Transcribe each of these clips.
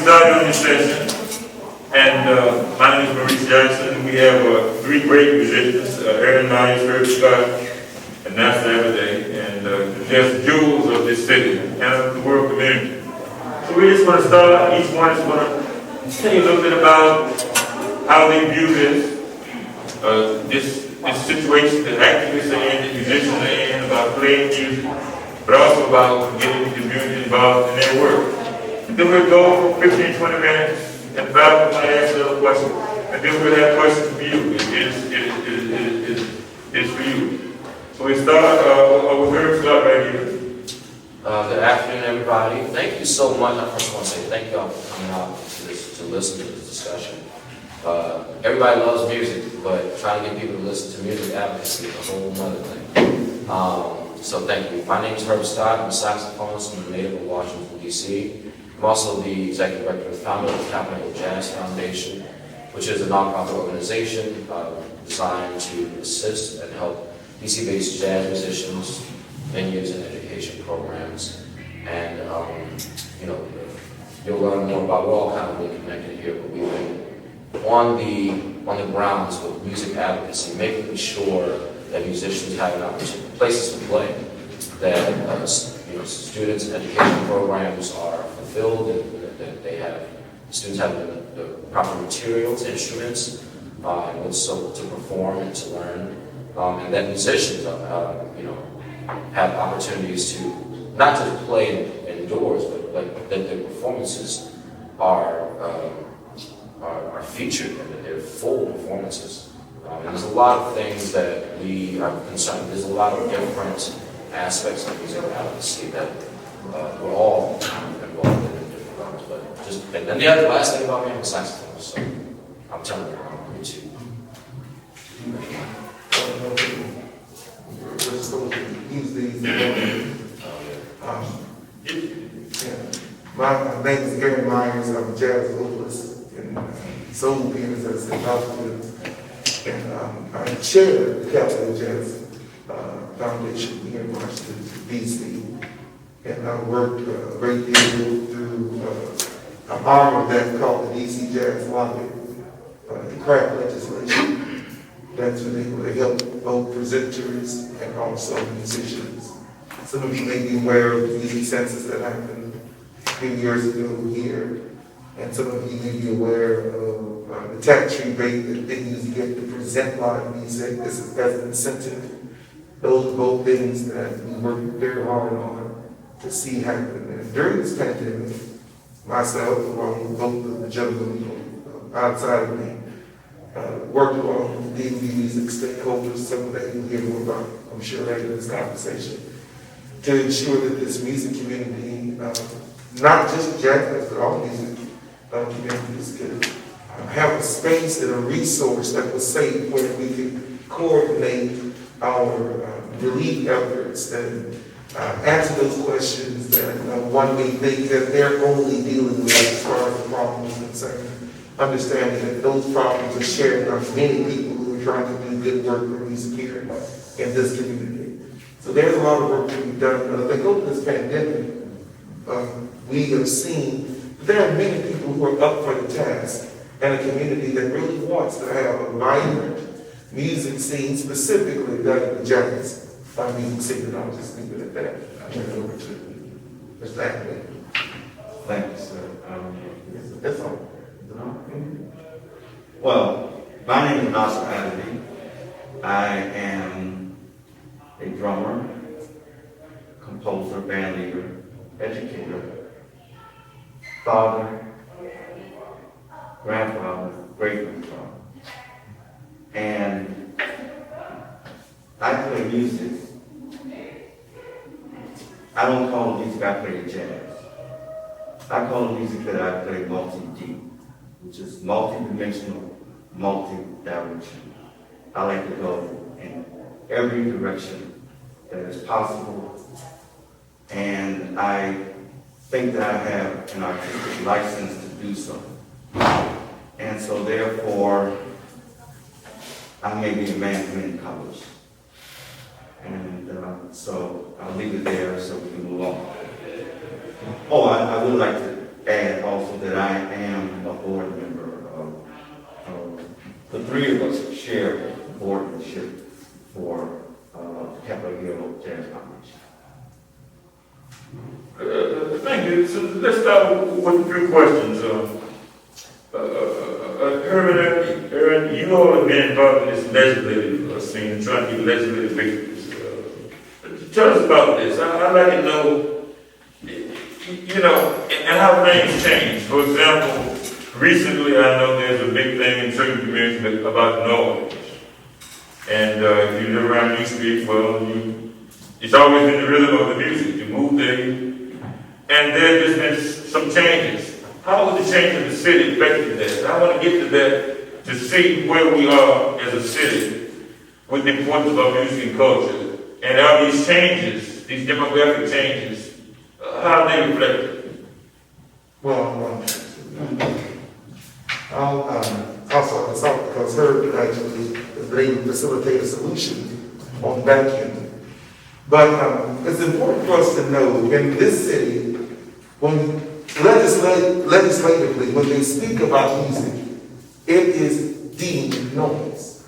started on this session, and my name is Maurice Jackson. We have three great musicians, Aaron Myers, Herb Scott, and Nasar Abadey, and they're just jewels of this city and of the world community. So we're just going to start, each one is going to tell you a little bit about how they view this situation that activists are in, that musicians are in, about playing music, but also about getting the community involved in their work. And then we'll go for 15, 20 minutes, and Val will ask another question, and then we'll have questions for you. It's for you. So we start with Herb Scott right here. Good afternoon, everybody. Thank you so much. I first want to say thank you all for coming out to listen to this discussion. Everybody loves music, but trying to get people to listen to music advocacy is a whole other thing. So thank you. My name is Herb Scott. I'm a saxophonist. I'm a native of Washington, D.C. I'm also the executive director and founder of the Capital Jazz Foundation, which is a nonprofit organization designed to assist and help DC-based jazz musicians, venues, and education programs. And you'll learn more about, we're all kind of really connected here, but we've been on the grounds with music advocacy, making sure that musicians have an opportunity, places to play, that students and education programs are fulfilled, and that they have, students have the proper materials, instruments, and also to perform and to learn, and that musicians have opportunities to not just play indoors, but that their performances are featured and that they're full performances. And there's a lot of things that we are concerned. There's a lot of different aspects of music advocacy that we're all involved in different levels. But just and then the last thing about me, I'm a saxophonist, so I'm telling you, I'm going to. My name is Gary Myers. I'm a jazz vocalist and soul pianist at St. Alfred. And I chair the Capital Jazz Foundation here in Washington, DC. And I worked a great deal through an arm of that called the DC Jazz Lobby, the craft legislation that's been able to help both presenters and also musicians. Some of you may be aware of the music census that happened a few years ago here, and some of you may be aware of the tax rebate that venues get to present live music. This is as an incentive. Those are both things that we work very hard on to see happen. And during this pandemic, myself, along with both of the gentlemen outside of me, worked along with the music stakeholders, some of that you'll hear more about, I'm sure, later in this conversation, to ensure that this music community, not just jazz, but all music communities could have a space and a resource that was safe where we could coordinate our relief efforts and answer those questions that one may think that they're only dealing with as far as the problem is concerned. Understanding that those problems are shared by many people who are trying to do good work for music here in this community. So there's a lot of work to be done. But I think over this pandemic, we have seen that there are many people who are up for the task, and a community that really wants to have a vibrant music scene, specifically that of the jazz music scene. And I'll just leave it at that. I'll turn it over to Mr. Ackley. Thank you, sir. That's all. Well, my name is Nasar Abadey. I am a drummer, composer, band leader, educator, father, grandfather, great-grandfather. And I play music. I don't call the music I play jazz. I call the music that I play multi-deep, which is multi-dimensional, multi-directional. I like to go in every direction that is possible. And I think that I have an artistic license to do so. And so therefore, I may be a man of many colors. And so I'll leave it there so we can move on. Oh, I would like to and also that I am a board member of, the three of us share board membership for Capitol Hill Jazz Foundation. Thank you. So let's start with a few questions. Aaron, you all have been involved in this legislative scene, trying to get legislative victories. Tell us about this. I'd like to know, you know, and how things change. For example, recently I know there's a big thing in certain communities about noise. And if you live around New Street, well, it's always been the rhythm of the music. You move there, and there has been some changes. How would the change in the city affect that? I want to get to that to see where we are as a city with the importance of our music and culture. And are these changes, these demographic changes, how are they reflected? Well, I'll also have to talk because her actually is able to facilitate a solution on the back end. But it's important for us to know in this city, when legislatively, when they speak about music, it is deemed noise.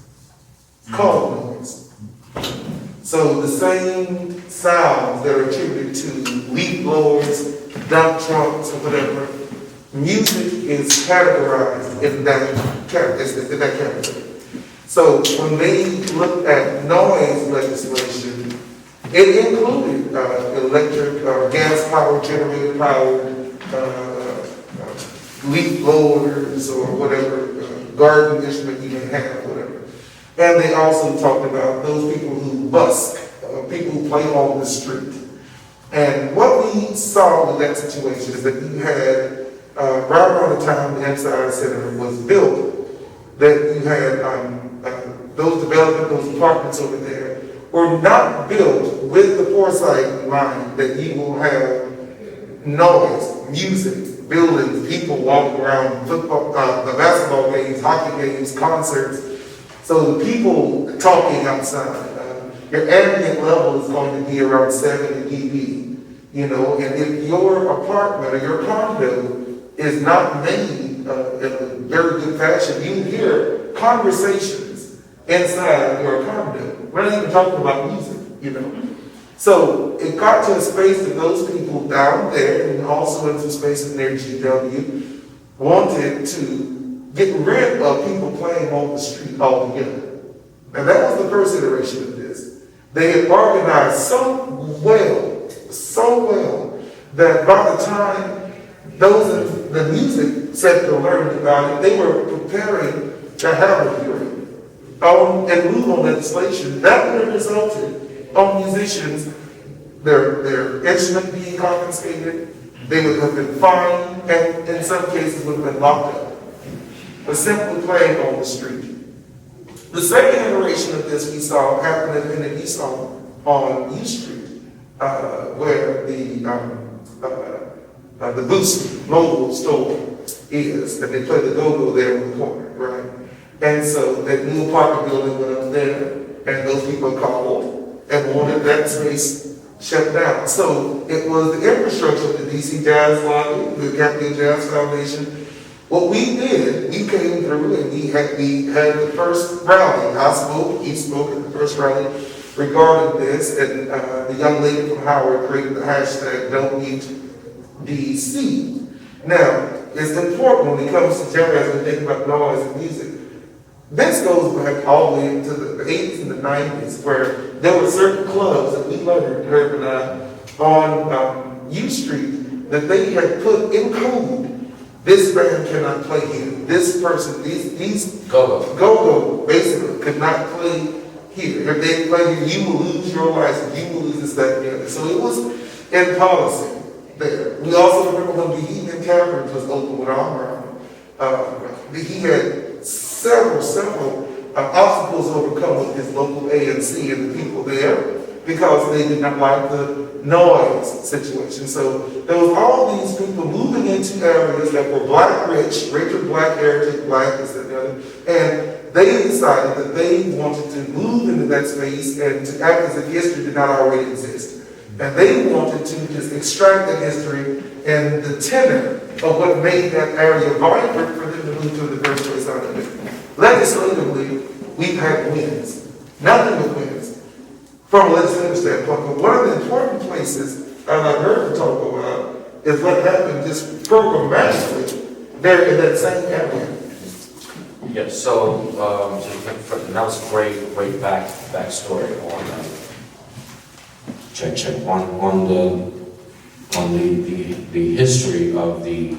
It's called noise. So the same sounds that are attributed to leaf blowers, dump trucks, or whatever, music is categorized in that category. So when they looked at noise legislation, it included electric or gas powered, generator powered, leaf blowers or whatever, garden instrument you may have, whatever. And they also talked about those people who busk, people who play on the street. And what we saw with that situation is that you had, right around the time the Nasar Center was built, that you had those development, those apartments over there were not built with the foresight in mind that you will have noise, music, buildings, people walking around, football, the basketball games, hockey games, concerts. So the people talking outside, your ambient level is going to be around 70 dB, you know, and if your apartment or your condo is not made in a very good fashion, you hear conversations inside your condo. We're not even talking about music, you know. So it got to a space that those people down there, and also into space near GW, wanted to get rid of people playing on the street altogether. And that was the first iteration of this. They had organized so well, that by the time those in the music sector learned about it, they were preparing to have a hearing and move on legislation. That would have resulted on musicians, their instrument being confiscated, they would have been fined, and in some cases would have been locked up for simply playing on the street. The second iteration of this we saw happen in the East on U Street, where the Boost mobile store is, and they play the go-go there in the corner, right? And so that new apartment building went up there, and those people called and wanted that space shut down. So it was the infrastructure of the DC Jazz Lobby, the Capitol Jazz Foundation. What we did, we came through and we had the first rally. I spoke, he spoke at the first rally regarding this, and the young lady from Howard created the hashtag #Don'tEatDC. Now, it's important when it comes to jazz and thinking about noise and music. This goes back all the way into the 80s and the 90s, where there were certain clubs that we learned, Herb and I, on U Street, that they had put in code, this band cannot play here, this person, these go-go basically could not play here. If they play here, you will lose your license, you will lose this, that, and the other. So it was in policy there. We also remember when Bohemian Caverns was open with Armor. He had several obstacles overcome with his local ANC and the people there because they did not like the noise situation. So there was all these people moving into areas that were black rich, black heritage, black, this and the other, and they decided that they wanted to move into that space and to act as if history did not already exist. And they wanted to just extract that history and the tenor of what made that area vibrant for them to move to the first place out of it. Legislatively, we've had wins, nothing but wins, from a legislative standpoint. But one of the important places, and I heard you talk about, is what happened just programmatically there in that same area. Yeah, so, that was a great backstory on, on the history of the,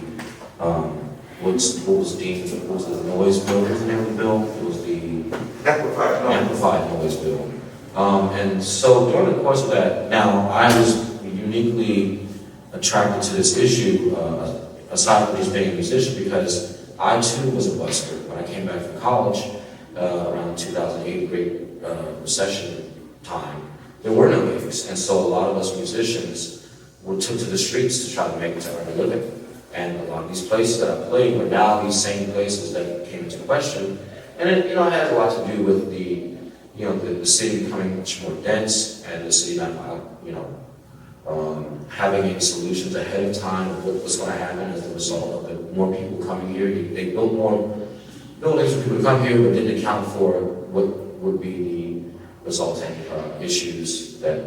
what was the noise bill, what was the name of the bill? It was the Amplified Noise Bill. And so during the course of that, now I was uniquely attracted to this issue, aside from just being a musician, because I too was a busker. When I came back from college, around 2008, great recession time, there were no gigs. And so a lot of us musicians took to the streets to try to make it to earn a living. And a lot of these places that I played were now these same places that came into question. And it, has a lot to do with the city becoming much more dense, and the city not, having any solutions ahead of time of what was going to happen as a result of the more people coming here. They built more buildings for people to come here, but didn't account for what would be the resulting issues that,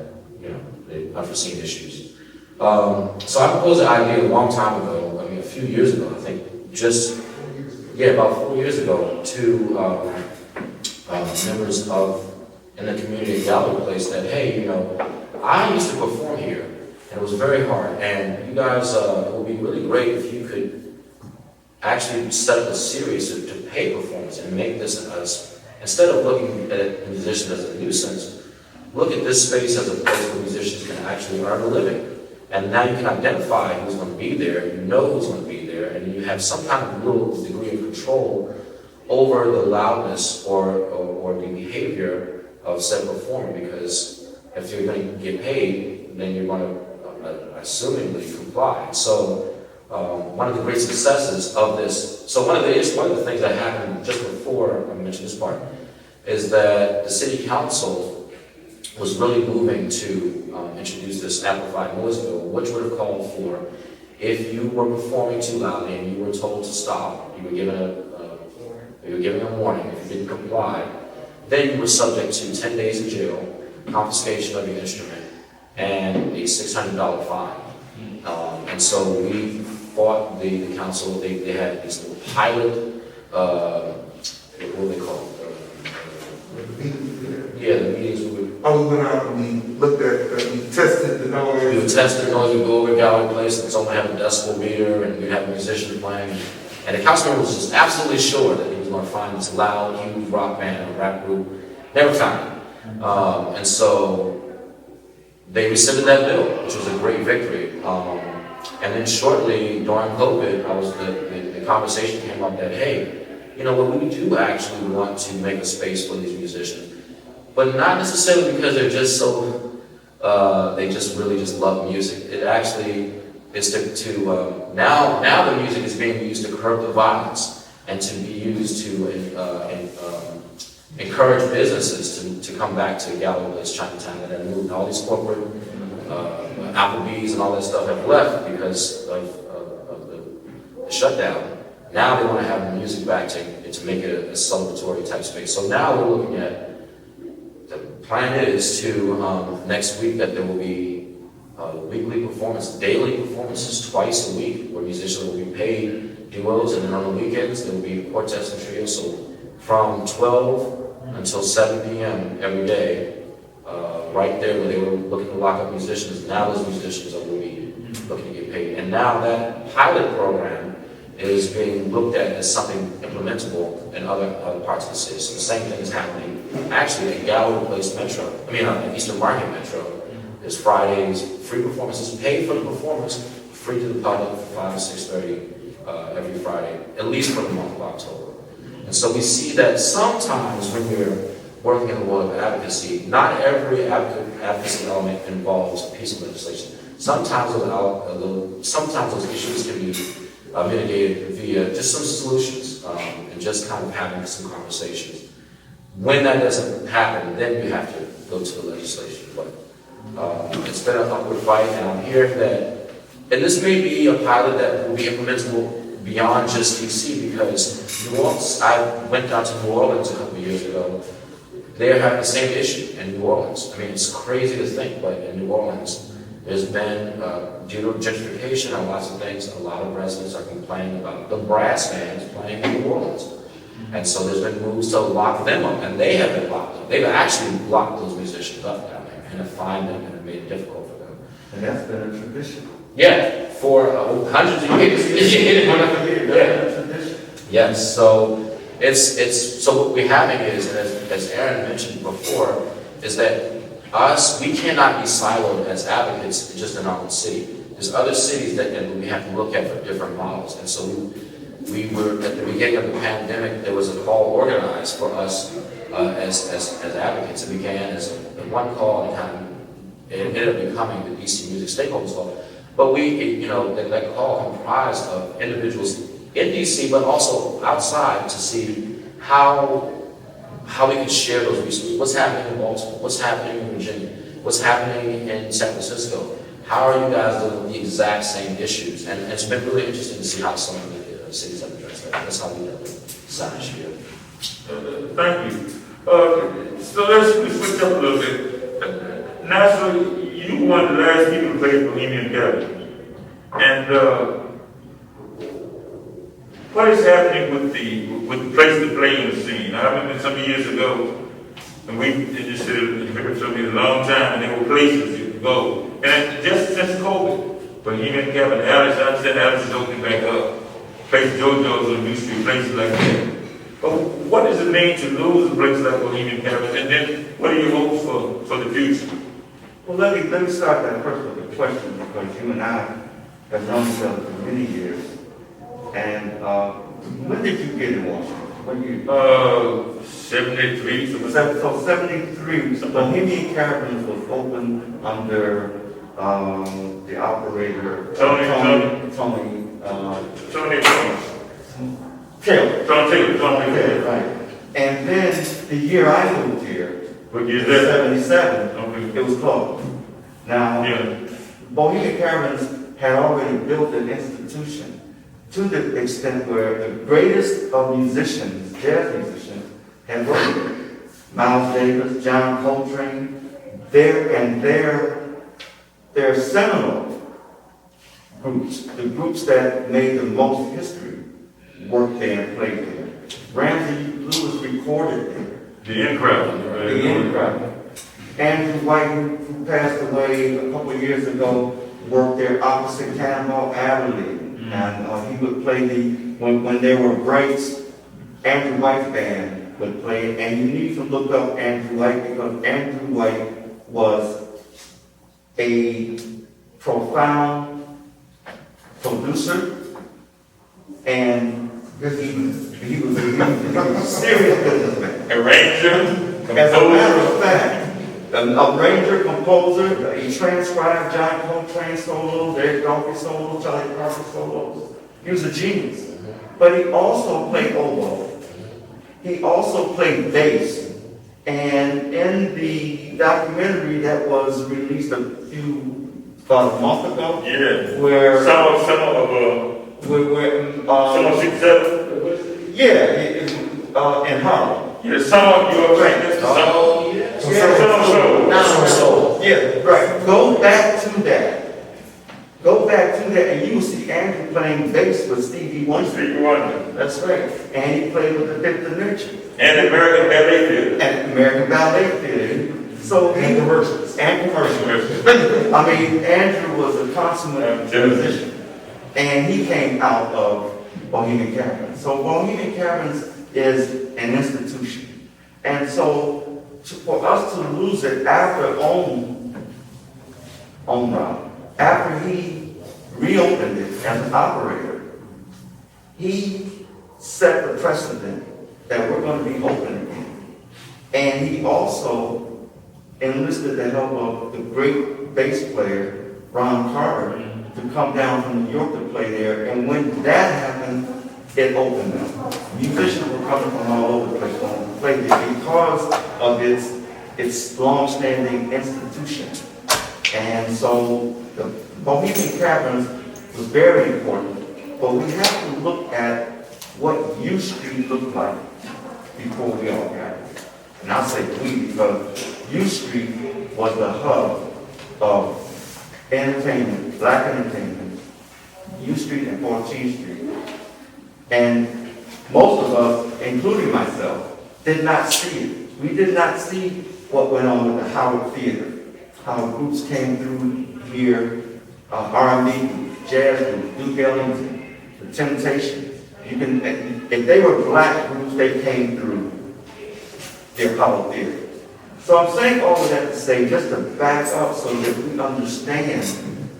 the unforeseen issues. So I proposed an idea a long time ago, a few years ago, I think, about 4 years ago, to members in the community at Gallery Place that, hey, I used to perform here, and it was very hard, and you guys, it would be really great if you could actually set up a series to pay performance and make this instead of looking at musicians as a nuisance, look at this space as a place where musicians can actually earn a living. And now you can identify who's going to be there, who's going to be there, and you have some kind of little degree of control over the loudness or the behavior of said performer, because if you're going to get paid, then you're going to assumingly comply. So one of the great successes of this, so one of the things that happened just before I mentioned this part, is that the city council was really moving to introduce this amplified noise bill, which would have called for, if you were performing too loudly and you were told to stop, you were given a warning. If you didn't comply, then you were subject to 10 days in jail, confiscation of your instrument, and a $600 fine. And so we fought the council. They had these little pilot, what do they call it? The meetings we would. We went out and we looked at, we tested the noise. We would test the noise. We'd go over Gallery Place, and someone had a decibel meter, and we'd have a musician playing. And the councilman was just absolutely sure that he was going to find this loud, huge rock band or rap group. Never found it. And so they rescinded that bill, which was a great victory. And then shortly during COVID, the conversation came up that, hey, we do actually want to make a space for these musicians, but not necessarily because they're just so, they just really just love music. It actually is now the music is being used to curb the violence and to be used to encourage businesses to come back to Gallery Place, Chinatown, and then moved. All these corporate, Applebee's and all that stuff have left because of the shutdown. Now they want to have the music back to make it a celebratory type space. So now we're looking at, the plan is to, next week, that there will be weekly performance, daily performances twice a week, where musicians will be paid duos, and then on the weekends there will be quartets and trios. So from 12 until 7 p.m. every day, right there where they were looking to lock up musicians, now those musicians are really looking to get paid. And now that pilot program is being looked at as something implementable in other parts of the city. So the same thing is happening actually at Gallery Place Metro. At Eastern Market Metro. There's Fridays, free performances, paid for the performers, free to the public from 5 to 6:30 every Friday, at least for the month of October. And so we see that sometimes when we're working in the world of advocacy, not every advocacy element involves a piece of legislation. Sometimes those issues can be mitigated via just some solutions and just kind of having some conversations. When that doesn't happen, then you have to go to the legislation. But it's been an upward fight, and I'm hearing that and this may be a pilot that will be implementable beyond just DC, because New Orleans, I went down to New Orleans a couple of years ago. They're having the same issue in New Orleans. I mean, it's crazy to think, but in New Orleans, there's been, due to gentrification and lots of things, a lot of residents are complaining about the brass bands playing in New Orleans. And so there's been moves to lock them up, and they have been locked up. They've actually locked those musicians up down there and have fined them and have made it difficult for them. And that's been a tradition. Yeah, for hundreds of years. Yeah. Yes, so so what we're having is, as Aaron mentioned before, is that we cannot be siloed as advocates just in our own city. There's other cities that we have to look at for different models. And so we were, at the beginning of the pandemic, there was a call organized for us as advocates. It began as one call, and it ended up becoming the DC Music Stakeholders Call. But that call comprised of individuals in DC, but also outside, to see how we can share those resources. What's happening in Baltimore? What's happening in Virginia? What's happening in San Francisco? How are you guys dealing with the exact same issues? And it's been really interesting to see how some of the cities have addressed that. That's how we dealt with Science Year. Thank you. So let's switch up a little bit. Nasar, you were one of the last people to play Bohemian Garden. And what is happening with the place to play in the scene? I remember some years ago, and we just heard something a long time, and there were places you could go. And just since COVID, Bohemian Garden, Alice, I understand Alice is opening back up. Places JoJo's on New Street, places like that. But what does it mean to lose a place like Bohemian Garden? And then what are your hopes for the future? Well, let me start that first with a question, because you and I have known each other for many years. And when did you get in Washington? When you 73. So 73. So Bohemian Caravans was opened under the operator Tony Taylor. Right. And then the year I moved here, What year is that? 77, Okay. it was closed. Now, Bohemian Caravans had already built an institution to the extent where the greatest of musicians, jazz musicians, had worked there. Miles Davis, John Coltrane, their seminal groups, the groups that made the most history, worked there and played there. Ramsey Lewis recorded there. The Incredible. The Incredible. Andrew White, who passed away a couple of years ago, worked there opposite Cannonball Avenue. And he would play when there were breaks, Andrew White's band would play. And you need to look up Andrew White, because Andrew White was a profound producer, and he was a serious businessman. Arranger, As a matter of fact, an arranger, composer, he transcribed John Coltrane solos, Eric Dolphy solos, Charlie Parker solos. He was a genius. But he also played oboe. He also played bass. And in the documentary that was released about a month ago, where some of 67. In Harlem. Yeah, some of your friends. Yeah, right. Go back to that. And you will see Andrew playing bass with Stevie Wonder. Stevie Wonder. That's right. And he played with the Fifth Dimension. And American Ballet Theater. And American Ballet Theater. So And commercials. And commercials. I mean, Andrew was a consummate musician. And he came out of Bohemian Caravans. So Bohemian Caravans is an institution. And so for us to lose it after after he reopened it as an operator, he set the precedent that we're going to be open again. And he also enlisted the help of the great bass player, Ron Carter, to come down from New York to play there. And when that happened, it opened up. Musicians were coming from all over the place wanting to play there because of its long-standing institution. And so the Bohemian Caravans was very important, but we have to look at what U Street looked like before we all got here. And I'll say we because U Street was the hub of entertainment, black entertainment, U Street and 14th Street. And most of us, including myself, did not see it. We did not see what went on with the Howard Theater, how groups came through here, R&B groups, jazz groups, Duke Ellington, the Temptations. If they were black groups, they came through the Apollo Theater. So I'm saying all of that to say, just to back up so that we understand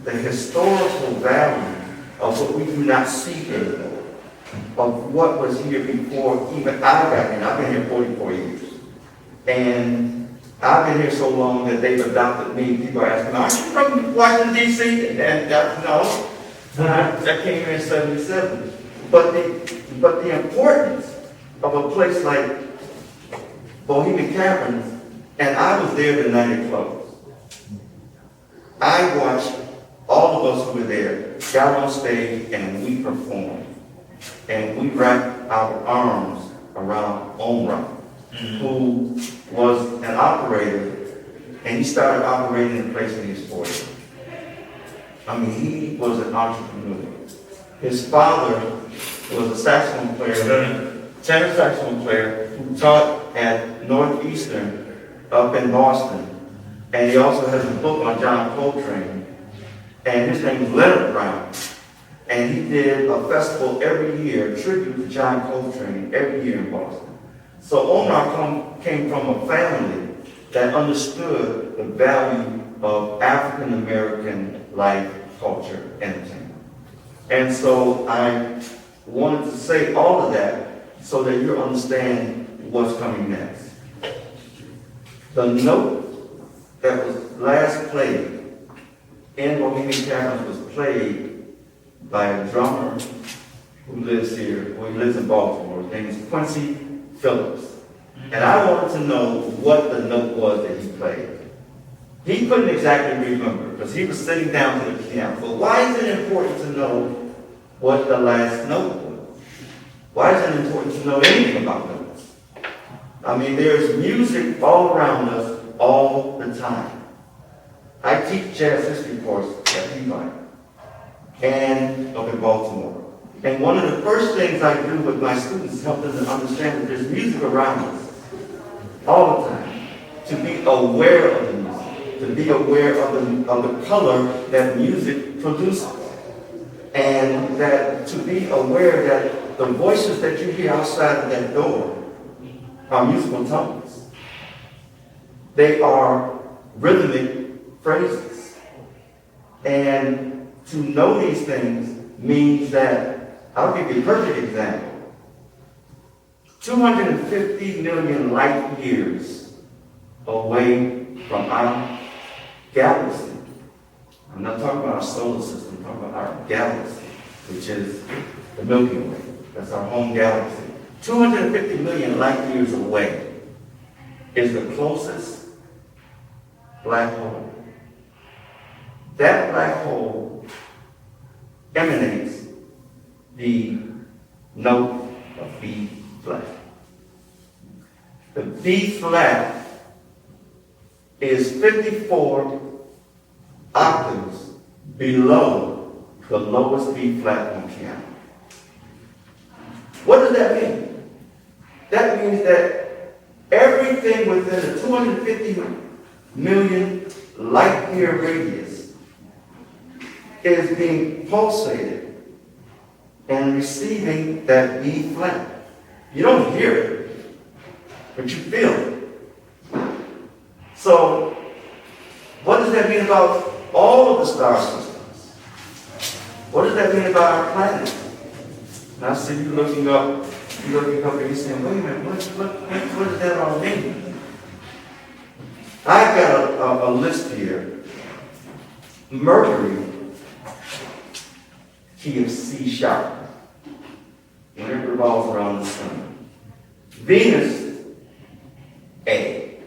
the historical value of what we do not see anymore, of what was here before even I got in. I've been here 44 years. And I've been here so long that they've adopted me. People are asking, aren't you from Washington, D.C.? And no, I came here in 77. But the importance of a place like Bohemian Caverns, and I was there the night it closed. I watched all of us who were there, got on stage, and we performed. And we wrapped our arms around Omra, who was an operator, and he started operating in a place when he was 40. I mean, he was an entrepreneur. His father was a saxophone player, tenor saxophone player, who taught at Northeastern up in Boston. And he also has a book on John Coltrane. And his name is Leonard Brown. And he did a festival every year, a tribute to John Coltrane, every year in Boston. So Omar came from a family that understood the value of African American life, culture, entertainment. And so I wanted to say all of that so that you understand what's coming next. The note that was last played in Bohemian Caverns was played by a drummer who lives here, well, he lives in Baltimore. His name is Quincy Phillips. And I wanted to know what the note was that he played. He couldn't exactly remember because he was sitting down to the piano. But why is it important to know what the last note was? Why is it important to know anything about notes? I mean, there's music all around us all the time. I teach jazz history course at Peabody and up in Baltimore. And one of the first things I do with my students is help them to understand that there's music around us all the time. To be aware of the music, to be aware of the color that music produces. And that to be aware that the voices that you hear outside of that door are musical tones. They are rhythmic phrases. And to know these things means that, I'll give you a perfect example. 250 million light years away from our galaxy. I'm not talking about our solar system, I'm talking about our galaxy, which is the Milky Way. That's our home galaxy. 250 million light years away is the closest black hole. That black hole emanates the note of B flat. The B flat is 54 octaves below the lowest B flat on piano. What does that mean? That means that everything within the 250 million light year radius is being pulsated and receiving that B flat. You don't hear it, but you feel it. So, what does that mean about all of the star systems? What does that mean about our planet? And I see you looking up and you're saying, wait a minute, what does that all mean? I've got a list here. Mercury, key of C sharp, when it revolves around the sun. Venus, A.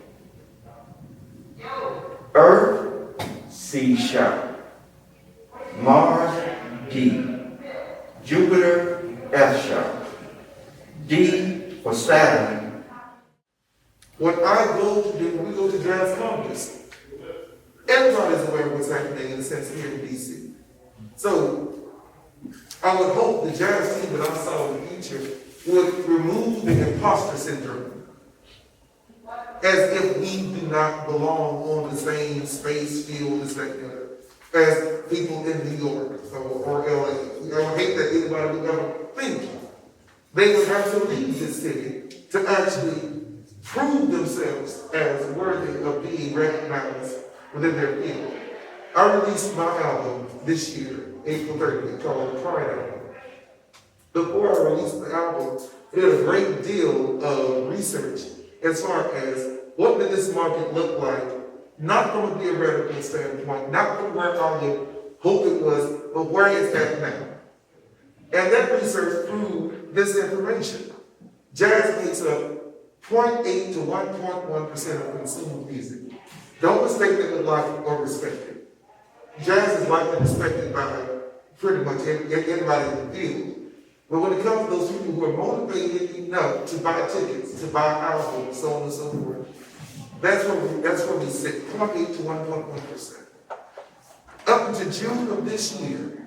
Earth, C sharp. Mars, D. Jupiter, F sharp. D for Saturn. When we go to Jazz Congress, everybody's aware of what's happening in the sense here in DC. So I would hope the jazz team that I saw in the future would remove the imposter syndrome, as if we do not belong on the same space, field, as people in New York or LA. I hate that anybody would ever think they would have to leave this city to actually prove themselves as worthy of being recognized within their field. I released my album this year, April 30th, called the Pride Album. Before I released the album, I did a great deal of research as far as what did this market look like, not from a theoretical standpoint, not from where I would hope it was, but where it's at now. And that research proved this information. Jazz makes up 0.8 to 1.1% of consumed music. Don't mistake that with like or respect it. Jazz is likely respected by pretty much anybody in the field. But when it comes to those people who are motivated enough to buy tickets, to buy albums, so on and so forth, that's where we sit, 0.8 to 1.1%. Up until June of this year,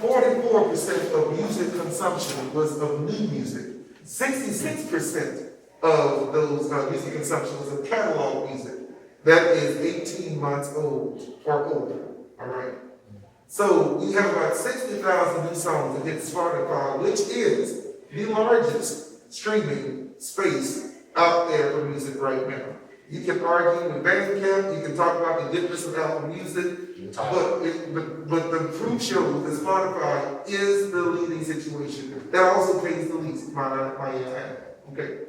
44% of music consumption was of new music. 66% of those music consumption was of catalog music. That is 18 months old or older, all right? So we have about 60,000 new songs that hit Spotify, which is the largest streaming space out there for music right now. You can argue with Bandcamp, you can talk about the difference of Apple Music, but the proof shows that Spotify is the leading situation. That also pays the least, okay?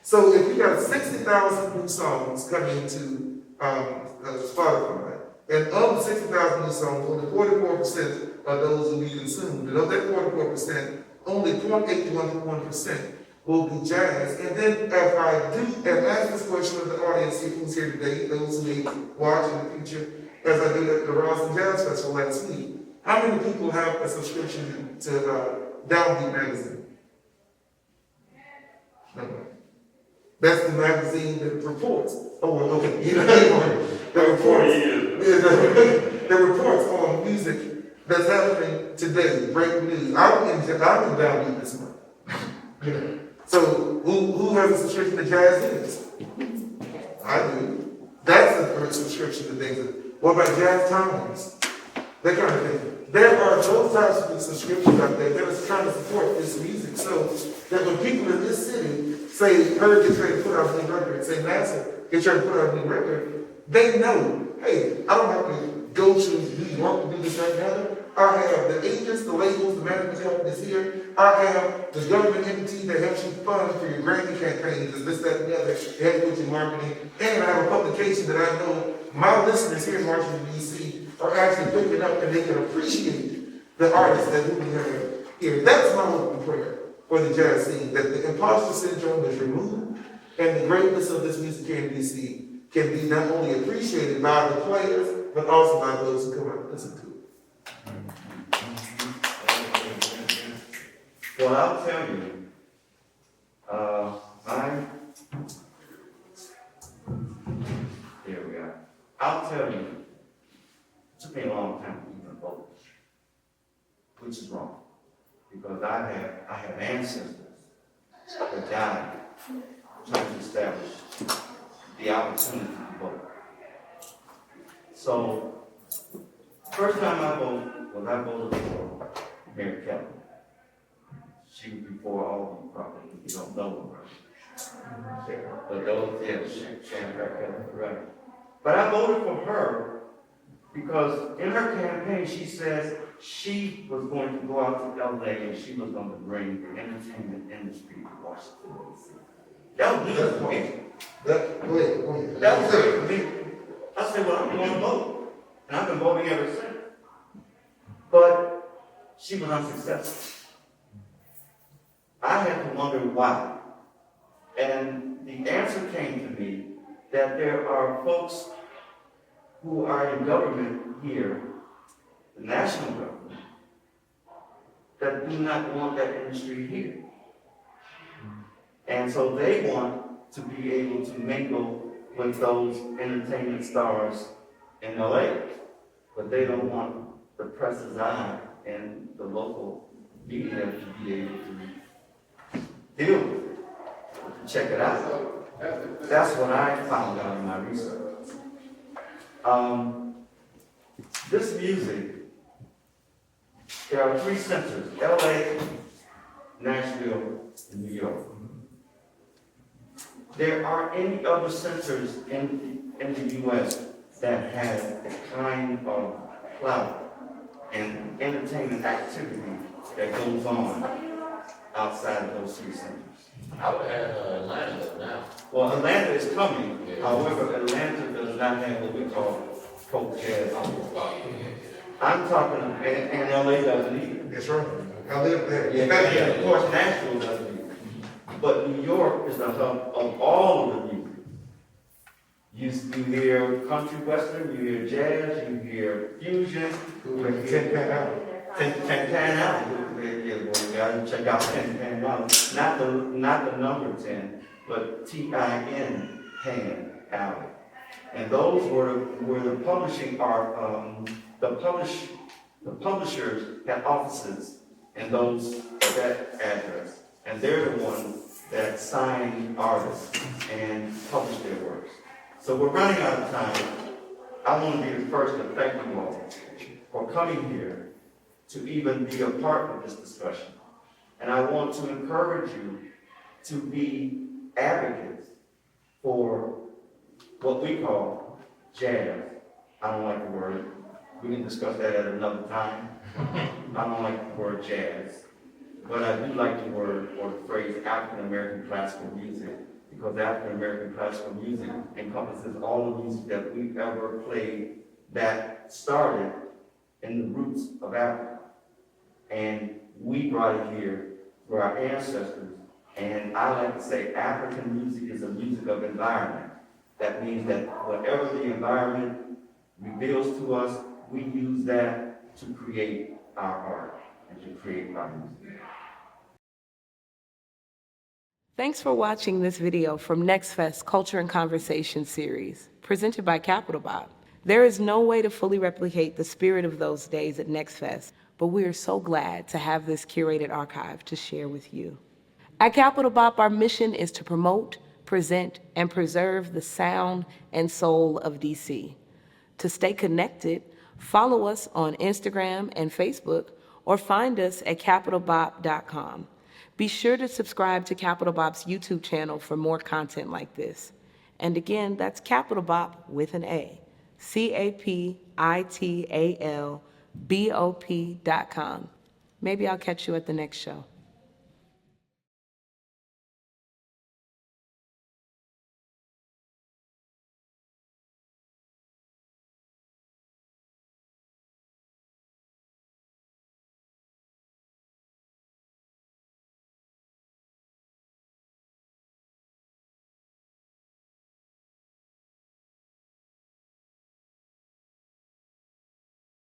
So if you got 60,000 new songs coming to Spotify, and of the 60,000 new songs, only 44% are those who we consumed. And of that 44%, only 0.8 to 1% will be jazz. And then if I do, and ask this question of the audience who's here today, those who may watch in the future, as I did at the Roslyn Jazz Festival last week, how many people have a subscription to Downbeat magazine? No. That's the magazine that reports. Oh, okay. That reports on music that's happening today, breaking news. I'm in Downbeat this month. So who has a subscription to Jazz Is? I do. That's the first subscription to things. What about Jazz Times? That kind of thing. There are those types of subscriptions out there that are trying to support this music, so that when people in this city say, Herb gets ready to put out a new record, say Nasar gets ready to put out a new record, they know, hey, I don't have to go to New York to do this right now. I have the agents, the labels, the management companies here. I have the government entity that helps you fund for your Grammy campaigns, and this, that, and the other, to help with your marketing. And I have a publication that I know my listeners here in Washington, D.C. are actually picking up, and they can appreciate the artists that we have here. That's my hope and prayer for the jazz scene, that the imposter syndrome is removed, and the greatness of this music here in D.C. can be not only appreciated by the players, but also by those who come out and listen to it. Well, I'll tell you, here we are. I'll tell you, it took me a long time to even vote, which is wrong, because I have ancestors that died trying to establish the opportunity to vote. So, first time I voted for Mary Kelly. She was before all of you probably, you don't know her. But those, Shannon Kelly, right. But I voted for her because in her campaign she says she was going to go out to LA and she was going to bring the entertainment industry to Washington, D.C. That was good for me. That was good for me. I said, well, I'm going to vote. And I've been voting ever since. But she was unsuccessful. I had to wonder why. And the answer came to me that there are folks who are in government here, the national government, that do not want that industry here. And so they want to be able to mingle with those entertainment stars in LA, but they don't want the press's eye and the local media to be able to deal with it, check it out. That's what I found out in my research. This music, there are 3 centers: LA, Nashville, and New York. There aren't any other centers in the U.S. that have the kind of clout and entertainment activity that goes on outside of those 3 centers. I would add Atlanta now. Well, Atlanta is coming. Yeah. However, Atlanta does not have what we call folk jazz. Oh, yeah. I'm talking, and LA doesn't either. That's right. I live there. Yeah, of course, Nashville doesn't either. But New York is the hub of all of the music. You hear country western, you hear jazz, you hear fusion. Like 10 Pan Alley. Ten Pan Alley. Yeah, well, you gotta check out 10 Pan Alley. Not the number 10, but T-I-N Pan Alley. And those were the publishing art. The publishers had offices in that address, and they're the ones that sign artists and publish their works. So we're running out of time. I want to be the first to thank you all for coming here to even be a part of this discussion. And I want to encourage you to be advocates for what we call jazz. I don't like the word. We can discuss that at another time. I don't like the word jazz. But I do like the word or the phrase African American classical music, because African American classical music encompasses all the music that we've ever played that started in the roots of Africa. And we brought it here for our ancestors. And I like to say African music is a music of environment. That means that whatever the environment reveals to us, we use that to create our art and to create our music. Thanks for watching this video from NEXTfest Culture and Conversation series, presented by CapitalBop. There is no way to fully replicate the spirit of those days at NEXTfest, but we are so glad to have this curated archive to share with you. At CapitalBop, our mission is to promote, present, and preserve the sound and soul of DC. To stay connected, follow us on Instagram and Facebook, or find us at CapitalBop.com. Be sure to subscribe to CapitalBop's YouTube channel for more content like this. And again, that's CapitalBop with an A. CapitalBop.com. Maybe I'll catch you at the next show.